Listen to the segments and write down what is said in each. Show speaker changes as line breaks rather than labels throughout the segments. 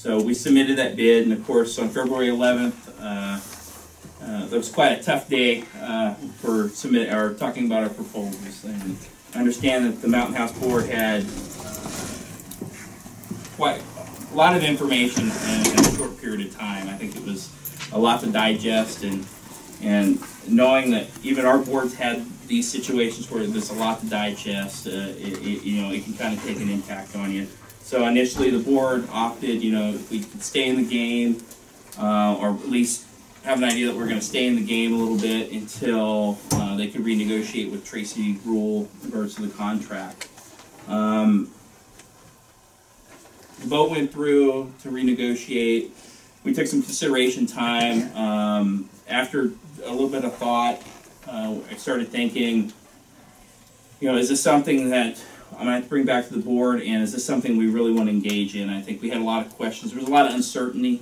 So we submitted that bid, and of course on February 11th, that was quite a tough day for talking about our proposals. And I understand that the Mountain House Board had quite a lot of information in a short period of time. I think it was a lot to digest, and knowing that even our boards had these situations where there's a lot to digest, it can kind of take an impact on you. So initially the board opted, if we could stay in the game, or at least have an idea that we're going to stay in the game a little bit until they could renegotiate with Tracy Rule in regards to the contract. The vote went through to renegotiate. We took some consideration time. After a little bit of thought, I started thinking, is this something that I'm going to have to bring back to the board, and is this something we really want to engage in? I think we had a lot of questions. There was a lot of uncertainty,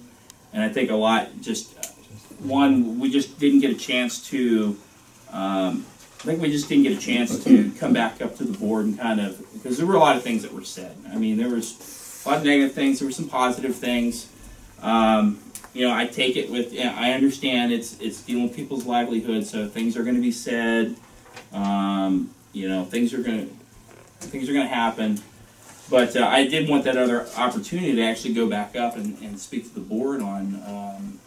and I think a lot we just didn't get a chance to, come back up to the board and because there were a lot of things that were said. I mean, there was a lot of negative things, there were some positive things. I take it with, I understand it's dealing with people's livelihoods, so things are going to be said, things are going to happen. But I did want that other opportunity to actually go back up and speak to the board on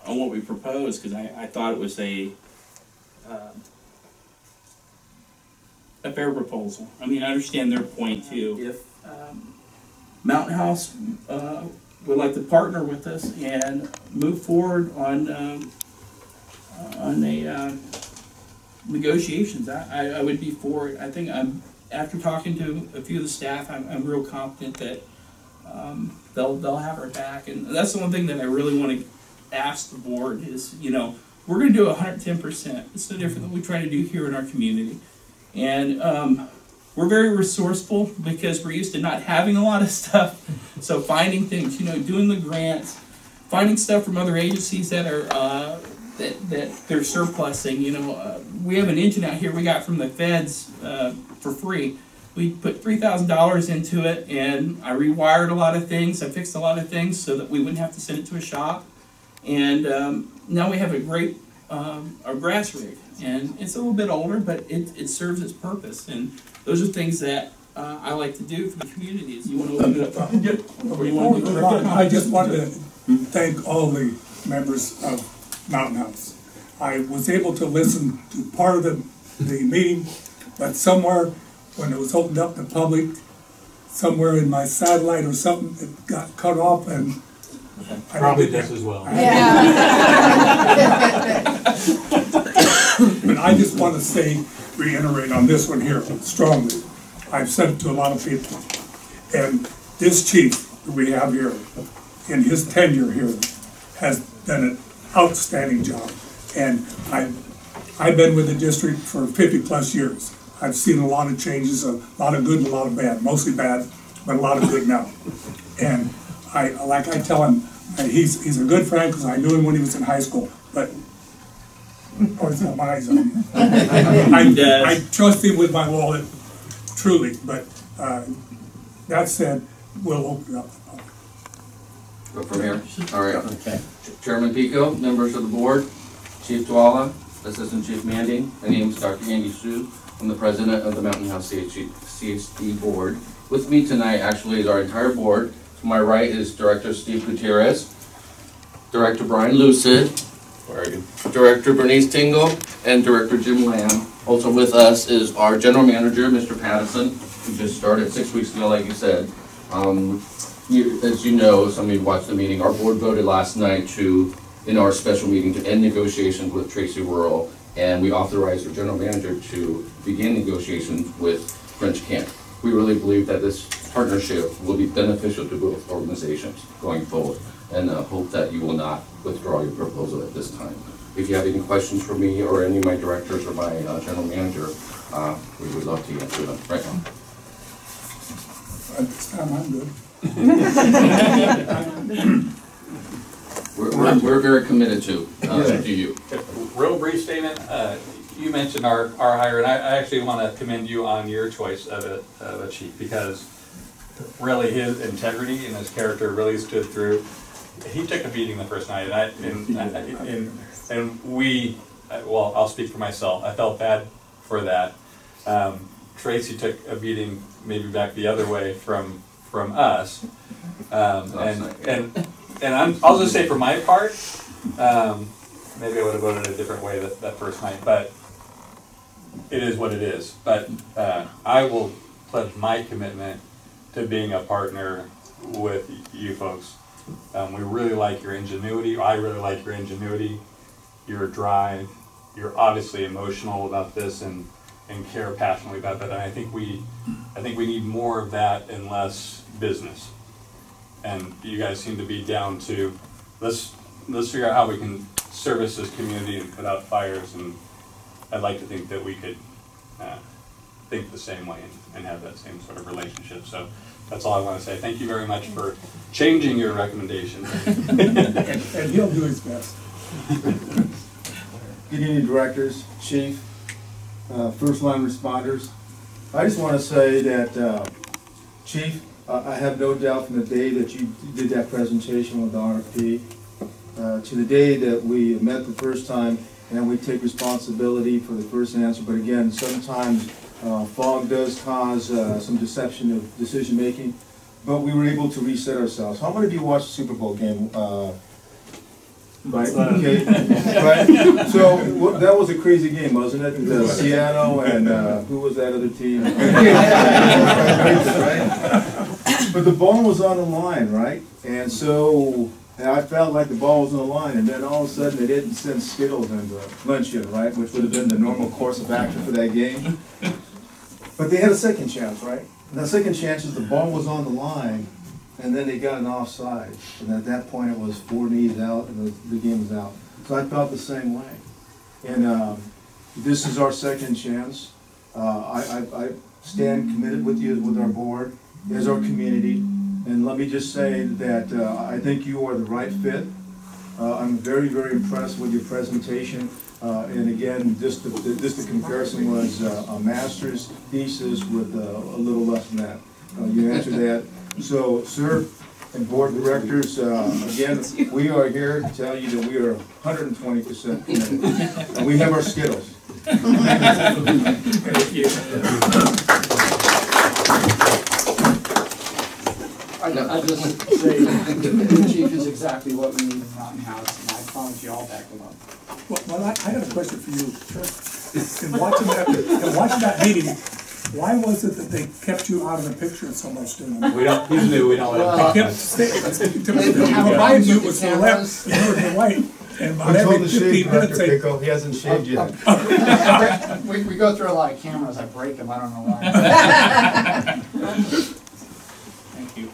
what we proposed, because I thought it was a fair proposal. I mean, I understand their point too. If Mountain House would like to partner with us and move forward on negotiations, I would be for it. I think after talking to a few of the staff, I'm real confident that they'll have our back, and that's the one thing that I really want to ask the board is, we're going to do 110%. It's no different than we try to do here in our community, and we're very resourceful because we're used to not having a lot of stuff. So finding things, doing the grants, finding stuff from other agencies that are that they're surplusing. We have an engine out here we got from the feds for free. We put $3,000 into it, and I rewired a lot of things. I fixed a lot of things so that we wouldn't have to send it to a shop. And now we have a great our grass rig, and it's a little bit older, but it serves its purpose. And those are things that I like to do for the communities. You want to open it up?
I just wanted to thank all the members of Mountain House. I was able to listen to part of the meeting, but somewhere when it was opened up to public, somewhere in my satellite or something, it got cut off, and
probably this as well.
Yeah. But I just want to reiterate on this one here strongly. I've said it to a lot of people, and this chief that we have here, in his tenure here, has done an outstanding job. And I've been with the district for 50 plus years. I've seen a lot of changes, a lot of good and a lot of bad, mostly bad, but a lot of good now. And like I tell him, he's a good friend because I knew him when he was in high school, but he's got my eyes on him. I trust him with my wallet, truly, but that said, we'll open it up.
Go from here. All right. Okay. Chairman Pico, members of the board, Chief Dwala, Assistant Chief Manding. My name is Dr. Andy Hsu. I'm the president of the Mountain House CHD Board. With me tonight actually is our entire board. To my right is Director Steve Gutierrez, Director Brian Lucid, where are you? Director Bernice Tingle, and Director Jim Lamb. Also with us is our General Manager, Mr. Patterson, who just started 6 weeks ago, like you said. As you know, some of you watched the meeting, our board voted last night in our special meeting, to end negotiations with Tracy Rural, and we authorized our General Manager to begin negotiations with French Camp. We really believe that this partnership will be beneficial to both organizations going forward, and hope that you will not withdraw your proposal at this time. If you have any questions for me or any of my directors or my general manager, we would love to answer them right now.
At this time, I'm good.
We're very committed to you.
Real brief statement. You mentioned our hire, and I actually want to commend you on your choice of a chief, because really his integrity and his character really stood through. He took a beating the first night, and we, well, I'll speak for myself. I felt bad for that. Tracy took a beating maybe back the other way from us, and I'll just say for my part, maybe I would have voted a different way that first night, but it is what it is. But I will pledge my commitment to being a partner with you folks. We really like your ingenuity. I really like your ingenuity, your drive. You're obviously emotional about this and care passionately about that. And I think we need more of that and less business. And you guys seem to be down to let's figure out how we can service this community and put out fires. And I'd like to think that we could think the same way and have that same sort of relationship. So that's all I want to say. Thank you very much for changing your recommendation.
And he'll do his best.
Good evening, directors, chief, first line responders. I just want to say that, chief, I have no doubt from the day that you did that presentation with the RFP to the day that we met the first time, and we take responsibility for the first answer. But again, sometimes fog does cause some deception of decision making. But we were able to reset ourselves. How many of you watched the Super Bowl game? Right. Okay. Right. So that was a crazy game, wasn't it? Seattle and who was that other team? But the ball was on the line, right? And so I felt like the ball was on the line, and then all of a sudden they didn't send Skittles and luncheon, right? Which would have been the normal course of action for that game. But they had a second chance, right? And that second chance is the ball was on the line, and then they got an offside. And at that point it was 4 knees out, and the game was out. So I felt the same way. And this is our second chance. I stand committed with you, with our board, as our community. And let me just say that I think you are the right fit. I'm very, very impressed with your presentation. And again, just the comparison was a master's thesis with a little less than that. You answered that. So, sir and board directors, again, we are here to tell you that we are 120% committed. And we have our Skittles.
Thank you.
I just say the chief is exactly what we need in Mountain House, and I promise you I'll back him up.
Well, I got a question for you. Sure. In watching that meeting, why was it that they kept you out of the picture so much?
We don't. He's new. We don't let him talk.
They kept my view was to the left, you were to the right. And about every 15 minutes,
he hasn't shaved yet.
We go through a lot of cameras. I break them. I don't know why.
Thank you.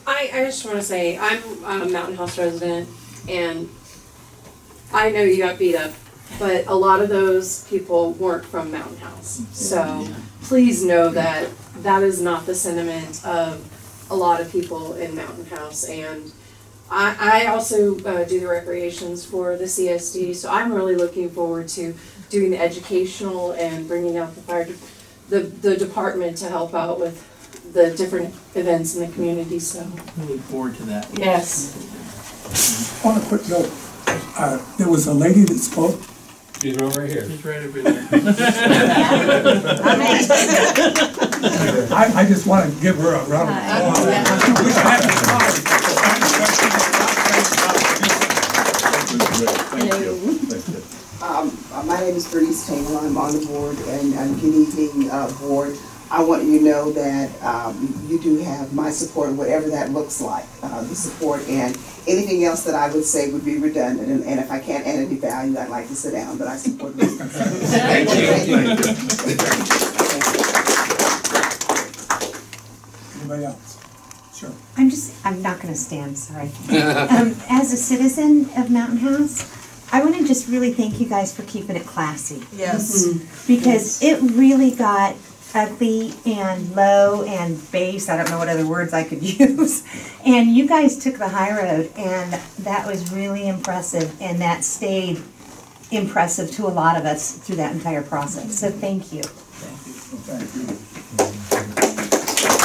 I just want to say, I'm a Mountain House resident, and I know you got beat up, but a lot of those people weren't from Mountain House. So please know that that is not the sentiment of a lot of people in Mountain House. And I also do the recreations for the CSD, so I'm really looking forward to doing the educational and bringing out the department to help out with the different events in the community. So
We look forward to that.
yes.
on a quick note, there was a lady that spoke.
She's over here.
He's right over there.
I just want to give her a round of
applause. My name is Bernice Taylor. I'm on the board, and good evening, board. I want you to know that you do have my support, whatever that looks like, the support, and anything else that I would say would be redundant, and if I can't add any value, I'd like to sit down, but I support this. Thank you.
Anybody else? Sure.
I'm not going to stand, sorry. As a citizen of Mountain House, I want to just really thank you guys for keeping it classy.
Yes.
Because it really got ugly and low and base, I don't know what other words I could use, and you guys took the high road, and that was really impressive, and that stayed impressive to a lot of us through that entire process, so thank you.
Thank you.
Thank you.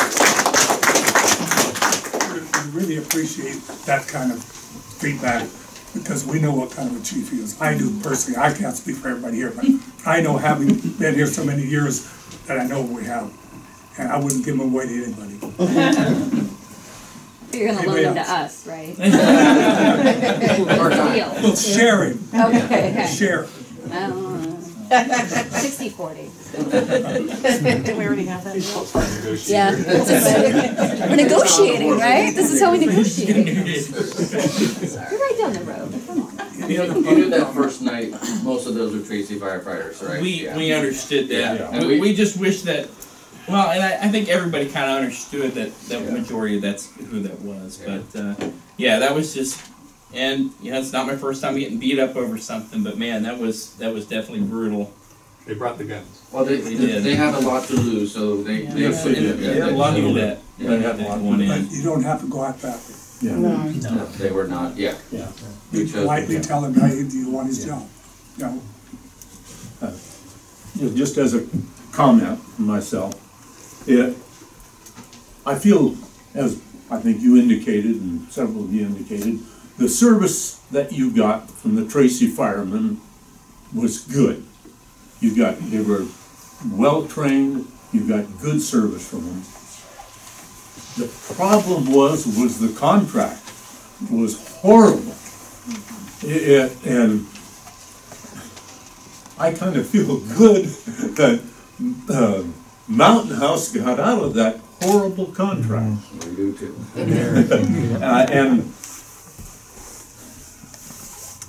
really appreciate that kind of feedback, because we know what kind of a chief he is. I do personally. I can't speak for everybody here, but I know, having been here so many years, that I know what we have. And I wouldn't give him away to anybody.
You're gonna
Anybody
loan them to
else?
us, right?
Well, sharing.
Okay.
Share.
60-40.
Did we already have that?
Yeah. We're negotiating, right? This is how we negotiate. You're right down the road. Come on.
You knew that first night, most of those were Tracy firefighters, right?
We understood that.
Yeah. And
We just wish that, well, and I think everybody kind of understood that majority of that's who that was. But yeah, that was just, and you know, it's not my first time getting beat up over something, but man, that was definitely brutal.
They brought the guns.
Well, they have a lot to lose, so they
They had a lot to do that.
But you don't have to go out that way.
No.
No, they were not, yeah.
You politely tell him, hey, do you want his job? You know,
Just as a comment myself, I feel, as I think you indicated and several of you indicated, the service that you got from the Tracy firemen was good. They were well trained, you got good service from them. The problem was the contract was horrible. And I kind of feel good that Mountain House got out of that horrible contract.
We do too.
And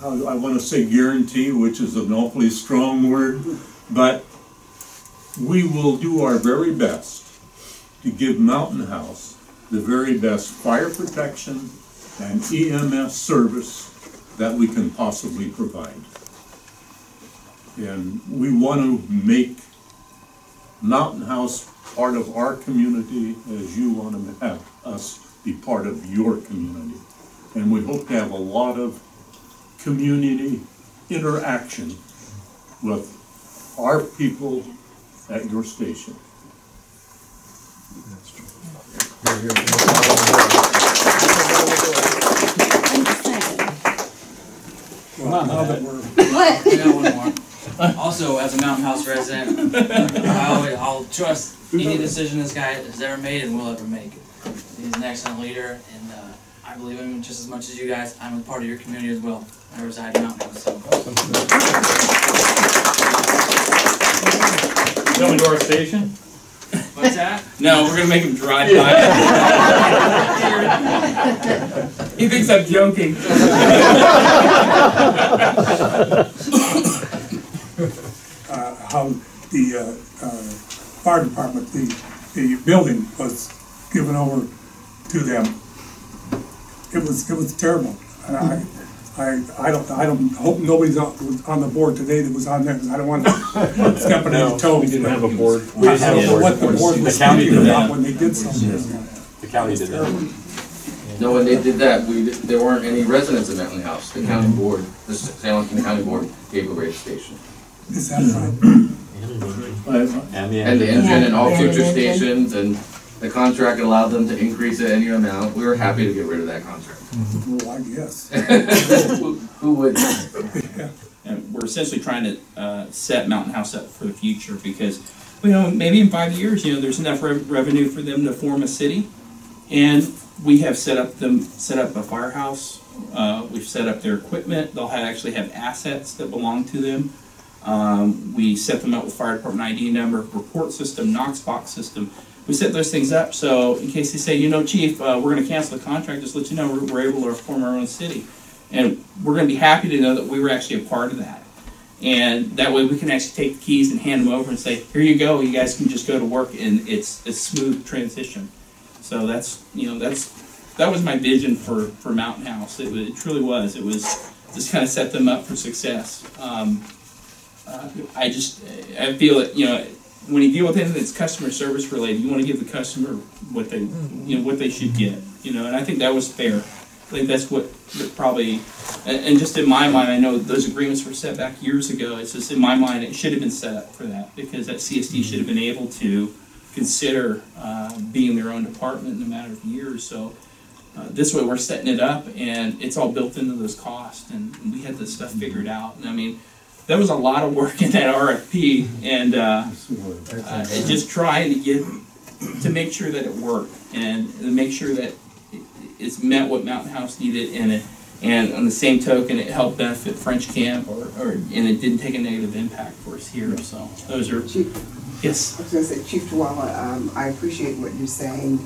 I want to say guarantee, which is an awfully strong word, but we will do our very best to give Mountain House the very best fire protection and EMS service that we can possibly provide. And we want to make Mountain House part of our community as you want to have us be part of your community. And we hope to have a lot of community interaction with our people at your station.
well, now that we're
What?
I got one more. Also, as a Mountain House resident, I'll trust any decision this guy has ever made and will ever make. He's an excellent leader, and I believe in him just as much as you guys. I'm a part of your community as well. I reside in Mountain House. So.
Coming to our station?
What's that?
No, we're gonna make him drive by. He thinks I'm joking.
how the fire department, the building was given over to them. It was terrible. And I don't hope nobody's on the board today that was on there, because I don't want to step on any toes.
We didn't have a board.
I don't know what the board was thinking about when they did something.
The county did that.
No, when they did that, there weren't any residents in Mountain House. The county board, the San Joaquin County Board gave away the station.
Is that right?
And the
And the
engine.
engine and all
Yeah,
future
the engine.
stations, and the contract allowed them to increase it any amount. We were happy to get rid of that contract.
Well, I guess.
Who would?
And we're essentially trying to set Mountain House up for the future, because, you know, maybe in 5 years, you know, there's enough revenue for them to form a city, and we have set up a firehouse. We've set up their equipment. They'll actually have assets that belong to them. We set them up with fire department ID number, report system, Knox box system. We set those things up so in case they say, you know, Chief, we're going to cancel the contract, just let you know we're able to form our own city. And we're going to be happy to know that we were actually a part of that. And that way we can actually take the keys and hand them over and say, here you go, you guys can just go to work, and it's a smooth transition. So that's, you know, that was my vision for Mountain House. It truly was. It was just kind of set them up for success. I feel that, you know, when you deal with anything that's customer service related, you want to give the customer what they should get, you know, and I think that was fair. I think that's what probably, and just in my mind, I know those agreements were set back years ago. It's just in my mind, it should have been set up for that, because that CSD should have been able to consider being their own department in a matter of years. So this way we're setting it up, and it's all built into those costs, and we had this stuff figured out. And I mean, that was a lot of work in that RFP, and just trying to make sure that it worked, and to make sure that it's met what Mountain House needed, and on the same token, it helped benefit French Camp, and it didn't take a negative impact for us here. So those are.
Chief,
yes.
I was going to say, Chief Tuala, I appreciate what you're saying.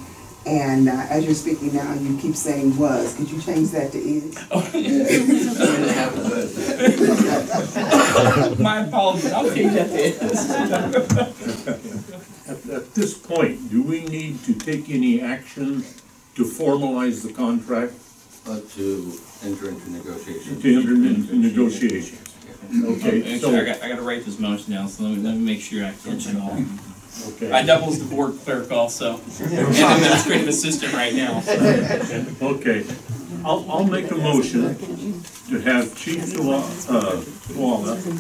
And as you're speaking now, you keep saying was. Could you change that to is?
My apologies. I'll change that to is.
At this point, do we need to take any action to formalize the contract?
To enter into negotiations.
To enter into negotiations. Okay, so.
I got to write this motion down, so let me make sure I catch it all.
Okay.
I double as the board clerk also, and administrative assistant right now. So.
Okay, I'll make a motion to have Chief Tuala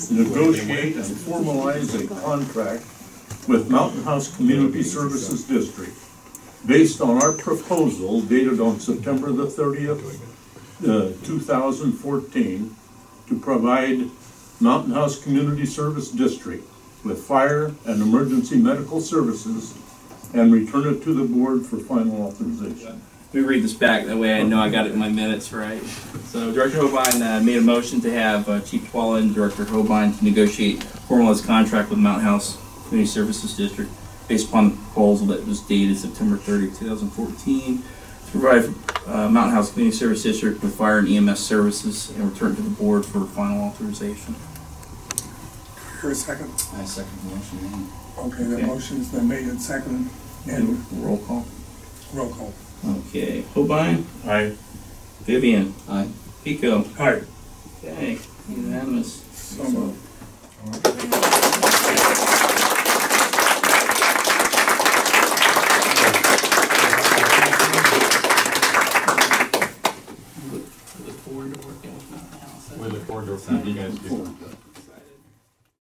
negotiate and formalize a contract with Mountain House Community Services District based on our proposal dated on September the 30th, 2014, to provide Mountain House Community Service District with fire and emergency medical services, and return it to the board for final authorization.
Let me read this back, that way I know I got it in my minutes right. So Director Hobine made a motion to have Chief Tuala and Director Hobine to negotiate formalized contract with Mountain House Community Services District based upon the proposal that was dated September 30, 2014, to provide Mountain House Community Service District with fire and EMS services, and return to the board for final authorization.
Here a second.
I second the motion.
Okay, that motion's been made and seconded. And
roll call.
roll call.
Okay, Hobine.
Aye.
Vivian.
Aye.
Pico.
Aye.
Okay, unanimous.
So moved.